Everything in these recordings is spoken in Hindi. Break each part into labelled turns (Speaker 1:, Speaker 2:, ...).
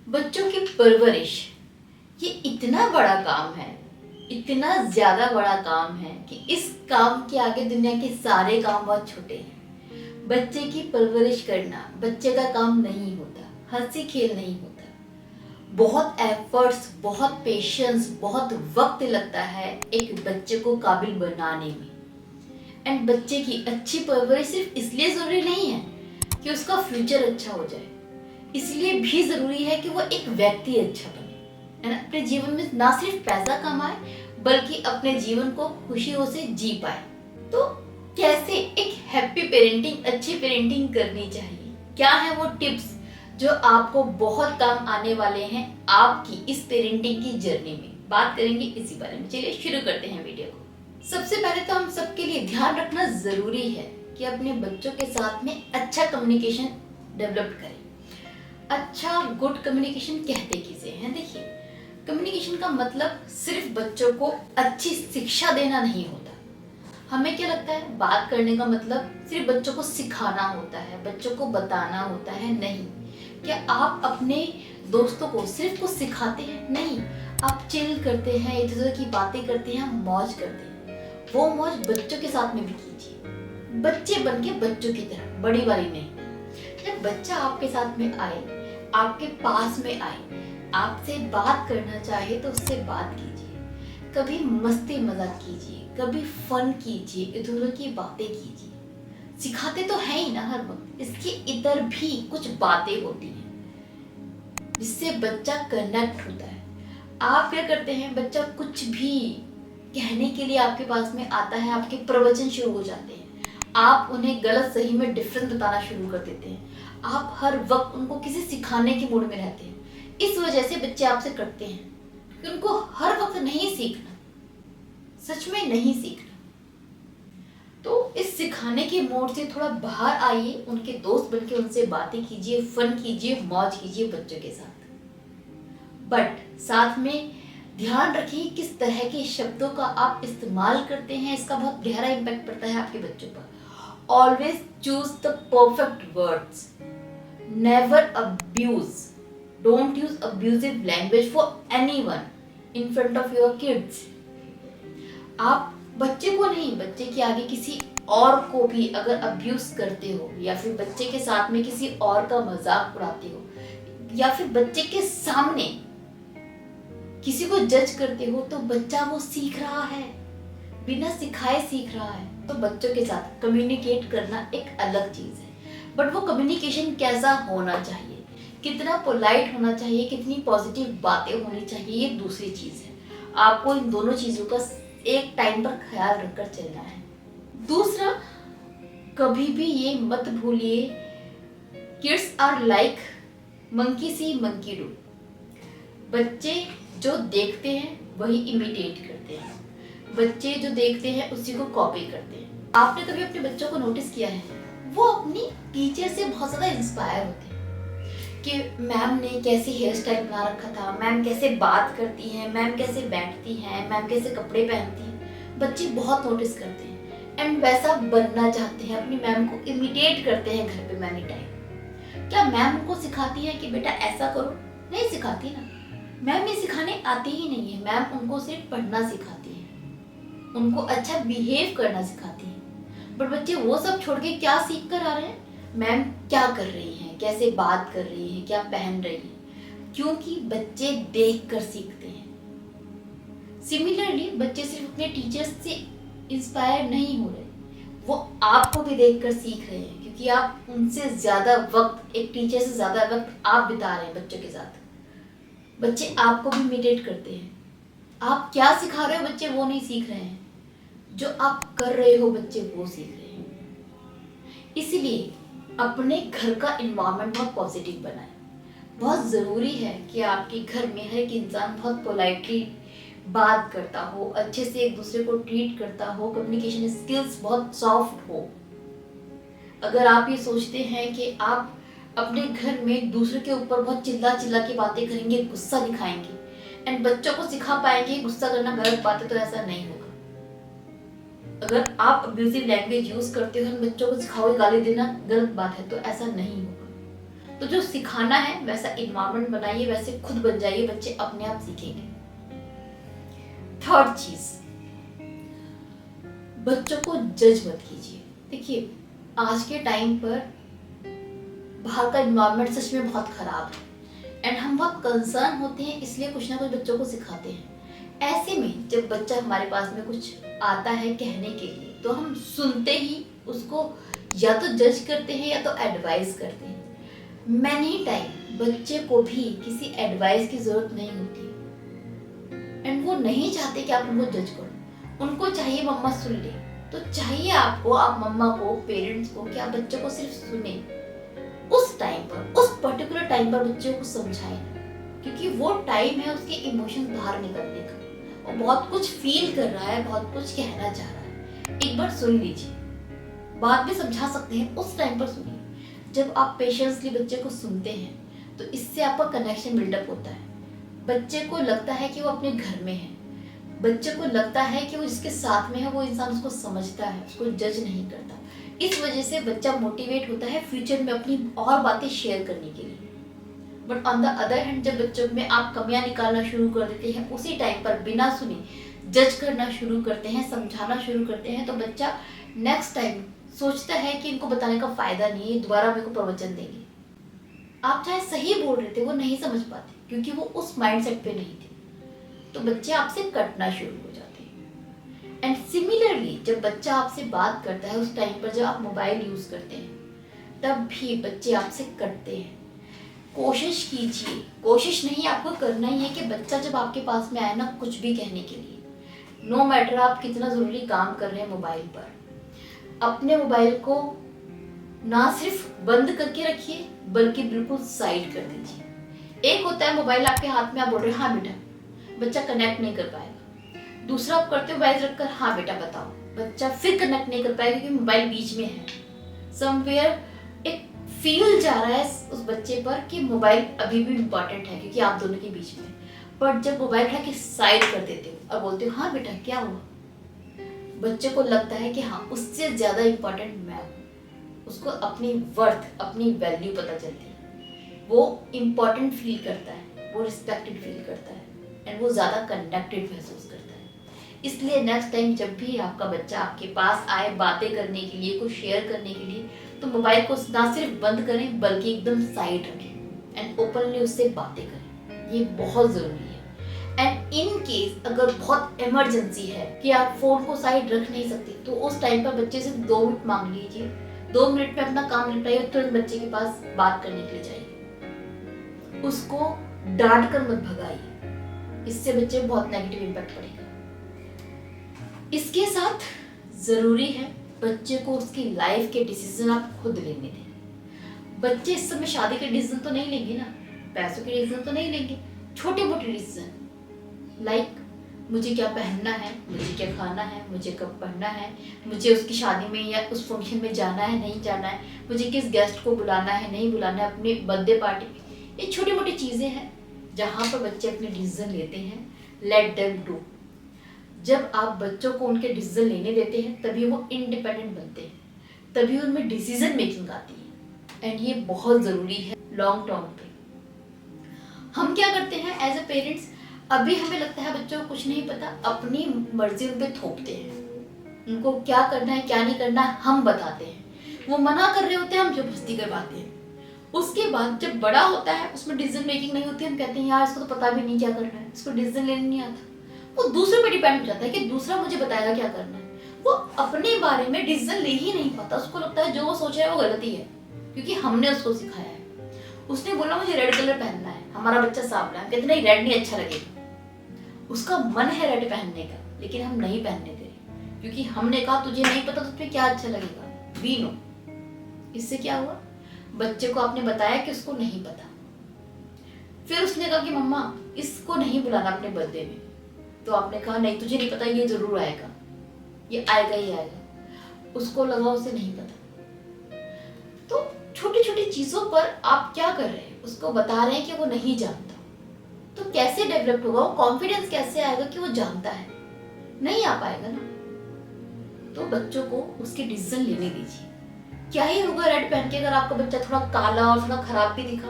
Speaker 1: बच्चों की परवरिश ये इतना बड़ा काम है, इतना ज्यादा बड़ा काम है कि इस काम के आगे दुनिया के सारे काम बहुत छोटे हैं। बच्चे की परवरिश करना बच्चे का काम नहीं होता, हंसी खेल नहीं होता। बहुत एफर्ट्स, बहुत पेशेंस, बहुत वक्त लगता है एक बच्चे को काबिल बनाने में। एंड बच्चे की अच्छी परवरिश सिर्फ इसलिए जरूरी नहीं है कि उसका फ्यूचर अच्छा हो जाए, इसलिए भी जरूरी है कि वो एक व्यक्ति अच्छा बने, अपने जीवन में ना सिर्फ पैसा कमाए बल्कि अपने जीवन को खुशियों से जी पाए। तो कैसे एक हैप्पी पेरेंटिंग, अच्छी पेरेंटिंग करनी चाहिए, क्या है वो टिप्स जो आपको बहुत काम आने वाले हैं आपकी इस पेरेंटिंग की जर्नी में, बात करेंगे इसी बारे में। चलिए शुरू करते हैं वीडियो को। सबसे पहले तो हम सबके लिए ध्यान रखना जरूरी है कि अपने बच्चों के साथ में अच्छा कम्युनिकेशन डेवलप करें। अच्छा, गुड कम्युनिकेशन कहते किसे हैं? देखिए, कम्युनिकेशन का मतलब सिर्फ बच्चों को अच्छी शिक्षा देना नहीं होता। हमें क्या लगता है, बात करने का मतलब सिर्फ बच्चों को सिखाना होता है, बच्चों को बताना होता है। नहीं, क्या आप अपने दोस्तों को सिर्फ कुछ सिखाते हैं? नहीं, आप चिल करते हैं, इधर उधर की बातें करते हैं, मौज करते हैं। वो मौज बच्चों के साथ में भी कीजिए, बच्चे बन के बच्चों की तरह, बड़ी वाली नहीं। जब बच्चा आपके साथ में आए, आपके पास में आए, आपसे बात करना चाहे तो उससे बात कीजिए, कभी मस्ती मजाक कीजिए, कभी फन कीजिए, इधर उधर की बातें कीजिए। सिखाते तो है ही ना हर वक्त, इसके इधर भी कुछ बातें होती हैं जिससे बच्चा कनेक्ट होता है। आप क्या करते हैं, बच्चा कुछ भी कहने के लिए आपके पास में आता है, आपके प्रवचन शुरू हो जाते हैं, आप उन्हें गलत सही में डिफरेंस बताना शुरू कर देते हैं, आप हर वक्त उनको किसी सिखाने के मूड में रहते हैं। इस वजह से बच्चे आपसे कटते हैं कि उनको हर वक्त नहीं सीखना, सच में नहीं सीखना। तो इस सिखाने के मोड से थोड़ा बाहर आइए, उनके दोस्त बनके उनसे बातें कीजिए, फन कीजिए, मौज कीजिए बच्चों के साथ। बट साथ में ध्यान रखिए किस तरह के शब्दों का आप इस्तेमाल करते हैं, इसका बहुत गहरा इम्पैक्ट पड़ता है आपके बच्चों पर। Always choose the perfect words, never abuse, don't use abusive language for anyone in front of your kids. आप बच्चे को नहीं, बच्चे के आगे किसी और को भी अगर अब्यूज करते हो, या फिर बच्चे के साथ में किसी और का मजाक उड़ाते हो, या फिर बच्चे के सामने किसी को जज करते हो, तो बच्चा वो सीख रहा है, बिना सिखाए सीख रहा है। तो बच्चों के साथ कम्युनिकेट करना एक अलग चीज है, बट वो कम्युनिकेशन कैसा होना चाहिए, कितना पोलाइट होना चाहिए, कितनी पॉजिटिव बातें होनी चाहिए, ये दूसरी चीज है। आपको इन दोनों चीजों का एक टाइम पर ख्याल रखकर चलना है। दूसरा, कभी भी ये मत भूलिए, kids are like monkey see monkey do. बच्चे जो देखते हैं वही इमिटेट करते हैं, बच्चे जो देखते हैं उसी को कॉपी करते हैं। आपने कभी अपने बच्चों को नोटिस किया है, वो अपनी टीचर से बहुत ज्यादा इंस्पायर होते हैं कि मैम ने कैसी हेयर स्टाइल बना रखा था, मैम कैसे बात करती हैं, मैम कैसे बैठती हैं, मैम कैसे कपड़े पहनती हैं। बच्चे बहुत नोटिस करते हैं एंड वैसा बनना चाहते हैं, अपनी मैम को इमिटेट करते हैं घर पे मैनी टाइम। क्या मैम उनको सिखाती है कि बेटा ऐसा करो? नहीं सिखाती ना, मैम ये सिखाने आती ही नहीं है। मैम उनको सिर्फ पढ़ना सिखाती है, उनको अच्छा बिहेव करना सिखाती है। बट बच्चे वो सब छोड़ के क्या सीख कर आ रहे हैं, मैम क्या कर रही हैं, कैसे बात कर रही हैं, क्या पहन रही हैं, क्योंकि बच्चे देख कर सीखते हैं। सिमिलरली बच्चे सिर्फ अपने टीचर्स से इंस्पायर नहीं हो रहे, वो आपको भी देख कर सीख रहे हैं, क्योंकि आप उनसे ज्यादा वक्त, एक टीचर से ज्यादा वक्त आप बिता रहे हैं बच्चों के साथ। बच्चे आपको भी इमिटेट करते हैं। आप क्या सिखा रहे हो बच्चे वो नहीं सीख रहे हैं, जो आप कर रहे हो बच्चे वो सीख रहे हैं। इसलिए अपने घर का एनवायरनमेंट बहुत पॉजिटिव बनाएं। बहुत ज़रूरी है कि आपके घर में हर एक इंसान बहुत पोलाइटली बात करता हो, अच्छे से एक दूसरे को ट्रीट करता हो, कम्युनिकेशन स्किल्स बहुत सॉफ्ट हो। अगर आप ये सोचते हैं कि आप अपने घर में दूसरे के ऊपर बहुत चिल्ला चिल्ला के बातें करेंगे, गुस्सा दिखाएंगे एंड बच्चों को सिखा पाएंगे गुस्सा करना गलत बात है, तो ऐसा नहीं होगा। अगर आप अब्यूजिव लैंग्वेज यूज करते हो, बच्चों को सिखाओगे गाली देना गलत बात है, तो ऐसा नहीं होगा। तो जो सिखाना है वैसा इन्वायरमेंट बनाइए, वैसे खुद बन जाइए, बच्चे अपने आप सीखेंगे। थर्ड चीज, बच्चों को जज मत कीजिए। देखिए आज के टाइम पर बाहर का इन्वायरमेंट सच में बहुत खराब है एंड हम बहुत कंसर्न होते हैं, इसलिए कुछ ना कुछ बच्चों को सिखाते हैं। ऐसे में जब बच्चा हमारे पास में कुछ आता है कहने के लिए, तो हम सुनते ही उसको या तो जज करते हैं या तो एडवाइस करते हैं। मैनी टाइम बच्चे को भी किसी एडवाइस की जरूरत नहीं होती एंड वो नहीं चाहते कि आप उनको जज करो। उनको चाहिए मम्मा सुन ले, तो चाहिए आपको, आप मम्मा को, पेरेंट्स को, कि आप बच्चों को सिर्फ सुने। उस टाइम पर, उस पर्टिकुलर टाइम पर बच्चों को समझाएं, क्योंकि वो टाइम है उसके इमोशंस बाहर निकलने का। वो बहुत कुछ फील कर रहा है, बहुत कुछ कहना चाह रहा है। एक बार सुन लीजिए, बाद में समझा सकते हैं, उस टाइम पर सुनिए। जब आप पेशेंसली बच्चे को सुनते हैं तो इससे आपका कनेक्शन बिल्डअप होता है। बच्चे को लगता है कि वो अपने घर में है, बच्चे को लगता है कि वो जिसके साथ में है वो इंसान उसको समझता है, उसको जज नहीं करता। इस वजह से बच्चा मोटिवेट होता है फ्यूचर में अपनी और बातें शेयर करने के लिए। But on the other hand जब बच्चों में आप कमियां निकालना शुरू कर देते हैं, उसी टाइम पर बिना सुने जज करना शुरू करते हैं, समझाना शुरू करते हैं, तो बच्चा नेक्स्ट टाइम सोचता है कि इनको बताने का फायदा नहीं है, दोबारा मेरे को प्रवचन देंगे। आप चाहे सही बोल रहे थे, वो नहीं समझ पाते क्योंकि वो उस माइंडसेट पे नहीं थे, तो बच्चे आपसे कटना शुरू हो जाते हैं। एंड सिमिलरली जब बच्चा आपसे बात करता है, उस टाइम पर जब आप मोबाइल यूज करते हैं, तब भी बच्चे आपसे कटते हैं। कोशिश कीजिए, कोशिश नहीं आपको करना ही है कि बच्चा जब आपके पास में आए ना कुछ भी कहने के लिए, नो मैटर आप कितना जरूरी काम कर रहे हैं मोबाइल पर, अपने मोबाइल को ना सिर्फ बंद करके रखिए बल्कि बिल्कुल साइड कर दीजिए। एक होता है मोबाइल आपके हाथ में, आप बोल रहे हैं हाँ बेटा, बच्चा कनेक्ट नहीं कर पाएगा। दूसरा आप करते हो मोबाइल रखकर हाँ बेटा बताओ, बच्चा फिर कनेक्ट नहीं कर पाएगा क्योंकि मोबाइल बीच में है। समवेयर एक फील जा रहा है उस बच्चे पर कि मोबाइल अभी भी इम्पोर्टेंट है क्योंकि आप दोनों के बीच में। पर जब मोबाइल उठा के साइड कर देते हो और बोलते हो हाँ बेटा क्या हुआ, बच्चे को लगता है कि हाँ उससे ज्यादा इम्पोर्टेंट मैं हूँ। उसको अपनी वर्थ, अपनी वैल्यू पता चलती है, वो इम्पोर्टेंट फील करता है, वो रिस्पेक्टेड फील करता है एंड वो ज्यादा कनेक्टेड महसूस करता है। इसलिए नेक्स्ट टाइम जब भी आपका बच्चा आपके पास आए बातें करने के लिए, कुछ शेयर करने के लिए, तो मोबाइल को ना सिर्फ बंद करें बल्कि एकदम साइड रखें एंड ओपनली उससे बातें करें। ये बहुत जरूरी है। एंड इन केस अगर बहुत इमरजेंसी है कि आप फोन को साइड रख नहीं सकते, तो उस टाइम पर बच्चे से 2 मिनट मांग लीजिए, 2 मिनट में अपना काम निपटाइए, तुरंत बच्चे के पास बात करने के लिए जाइए। उसको डांट कर मत भगाइए, इससे बच्चे बहुत नेगेटिव इम्पैक्ट पड़ेगा। इसके साथ जरूरी है बच्चे को उसकी लाइफ के डिसीजन आप खुद लेने दें। बच्चे इस समय शादी के डिसीजन तो नहीं लेंगे ना, पैसों के डिसीजन तो नहीं लेंगे, छोटे मोटे डिसीजन लाइक मुझे क्या पहनना है, मुझे क्या खाना है, मुझे कब पढ़ना है, मुझे उसकी शादी में या उस फंक्शन में जाना है नहीं जाना है, मुझे किस गेस्ट को बुलाना है नहीं बुलाना है, अपनी बर्थडे पार्टी में। ये छोटी मोटी चीज़ें हैं जहाँ पर बच्चे अपने डिसीजन लेते हैं। Let them do. जब आप बच्चों को उनके डिसीजन लेने देते हैं तभी वो इंडिपेंडेंट बनते हैं, तभी उनमें डिसीजन मेकिंग आती है एंड ये बहुत ज़रूरी है लॉन्ग टर्म पे। हम क्या करते हैं एज ए पेरेंट्स, अभी हमें लगता है बच्चों को कुछ नहीं पता, अपनी मर्जी उन पर थोपते हैं। उनको क्या करना है क्या नहीं करना है हम बताते हैं, वो मना कर रहे होते हैं हम जबरदस्ती करवाते हैं। उसके बाद जब बड़ा होता है उसमें डिसीजन मेकिंग नहीं होती, हम कहते हैं यार इसको तो पता भी नहीं क्या करना है, इसको डिसीजन लेने नहीं आता। वो दूसरे पे डिपेंड हो जाता है कि दूसरा मुझे बताएगा क्या करना है। वो अपने बारे में डिसीजन ले ही नहीं पाता, उसको लगता है जो वो सोच रहा है वो गलती है क्योंकि हमने उसको सिखाया है। उसने बोला मुझे रेड कलर पहनना है, हमारा बच्चा सांवला है, कहते नहीं रेड नहीं अच्छा लगेगा। उसका मन है रेड पहनने का लेकिन हम नहीं पहनने दे रहे क्योंकि हमने कहा तुझे नहीं पता तो तुम्हें क्या अच्छा लगेगा, वी नो। इससे क्या हुआ, बच्चे को आपने बताया कि उसको नहीं पता, फिर उसने कहा कि मम्मा इसको नहीं बुलाना अपने बर्थडे में, तो आपने कहा नहीं तुझे नहीं पता, ये जरूर आएगा, ये आएगा ही आएगा। उसको लगा उसे नहीं पता। तो छोटी छोटी चीजों पर आप क्या कर रहे हैं, उसको बता रहे हैं कि वो नहीं जानता, तो कैसे डेवलप होगा वो कॉन्फिडेंस, कैसे आएगा कि वो जानता है, नहीं आ पाएगा ना। तो बच्चों को उसके डिसीजन लेने दीजिए, क्या ही होगा रेड पहन के अगर आपका बच्चा थोड़ा काला और थोड़ा खराब भी दिखा?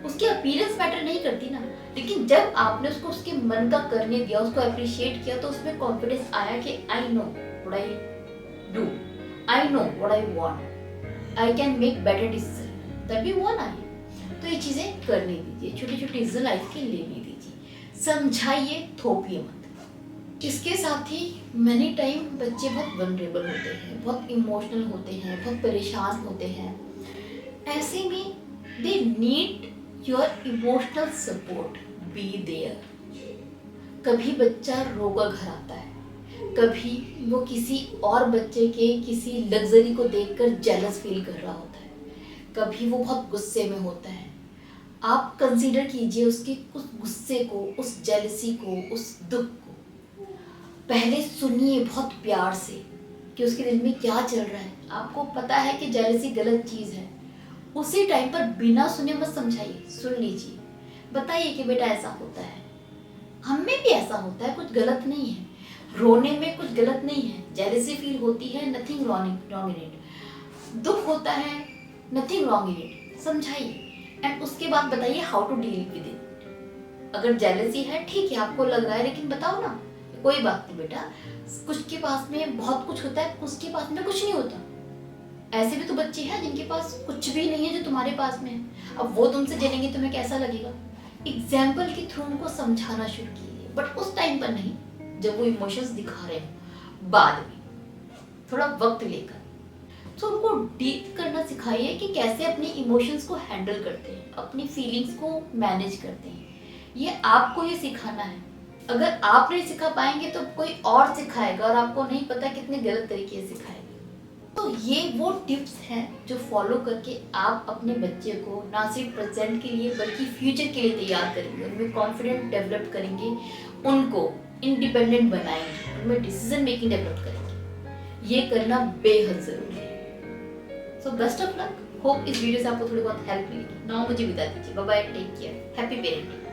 Speaker 1: उसकी अपीयरेंस मैटर नहीं करती ना। लेकिन जब आपने उसको उसके मन का करने दिया, उसको अप्रिशिएट किया, तो उसमें कॉन्फिडेंस आया कि I know what I do, I know what I want, I can make better decision, तभी वो ना है। तो ये चीजें करने दीजिए, छोटी छोटी डिसीजन लाइफ के लेने दीजिए, समझाइए, थोपिए मत। इसके साथ ही मैनी टाइम बच्चे बहुत वनरेबल होते हैं, बहुत इमोशनल होते हैं, बहुत परेशान होते हैं। ऐसे में they need your emotional support, be there. कभी बच्चा रोकर घर आता है, कभी वो किसी और बच्चे के किसी लग्जरी को देखकर जेलस फील कर रहा होता है, कभी वो बहुत गुस्से में होता है। आप कंसीडर कीजिए उसके उस गुस्से को, उस जेलसी को, उस दुख को। पहले सुनिए बहुत प्यार से कि उसके दिल में क्या चल रहा है। आपको पता है कि जेलसी गलत चीज़ है, उसी टाइम पर बिना सुने मत समझाइए, सुन लीजिए, बताइए कि बेटा ऐसा होता है, हम में भी ऐसा होता है, कुछ गलत नहीं है, रोने में कुछ गलत नहीं है, जेलसी फील होती है, नथिंग रॉन्ग इन इट, दुख होता है, नथिंग रॉन्ग इन इट, समझाइए एंड उसके बाद बताइए how to deal with it. अगर जेलसी है ठीक है, आपको लग रहा है, लेकिन बताओ ना कोई बात नहीं बेटा, कुछ के पास में बहुत कुछ होता है, कुछ के पास में कुछ नहीं होता। ऐसे भी तो बच्चे हैं जिनके पास कुछ भी नहीं है जो तुम्हारे पास में है। अब वो तुमसे जलेंगे, तुम्हें कैसा लगेगा? एग्जाम्पल के थ्रू उनको समझाना शुरू कीजिए, बट उस टाइम पर नहीं जब वो इमोशंस दिखा रहे हो, बाद में थोड़ा वक्त लेकर। तो उनको डील करना सिखाइए कि कैसे अपने इमोशंस को हैंडल करते हैं, अपनी फीलिंग्स को मैनेज करते हैं। ये आपको ही सिखाना है। अगर आप नहीं सिखा पाएंगे तो कोई और सिखाएगा, और आपको नहीं पता कितने गलत तरीके से सिखाएगा। तो ये वो टिप्स हैं जो फॉलो करके आप अपने बच्चे को ना सिर्फ प्रेजेंट के लिए बल्कि फ्यूचर के लिए तैयार करेंगे, उनमें कॉन्फिडेंट डेवलप करेंगे, उनको इंडिपेंडेंट बनाएंगे, उनमें डिसीजन मेकिंग डेवलप करेंगे। ये करना बेहद जरूरी है। So best of luck. Hope इस वीडियो से आपको थोड़ी बहुत हेल्प मिलेगी। नाउ मुझे विदा दीजिए, bye bye, take care, happy parenting.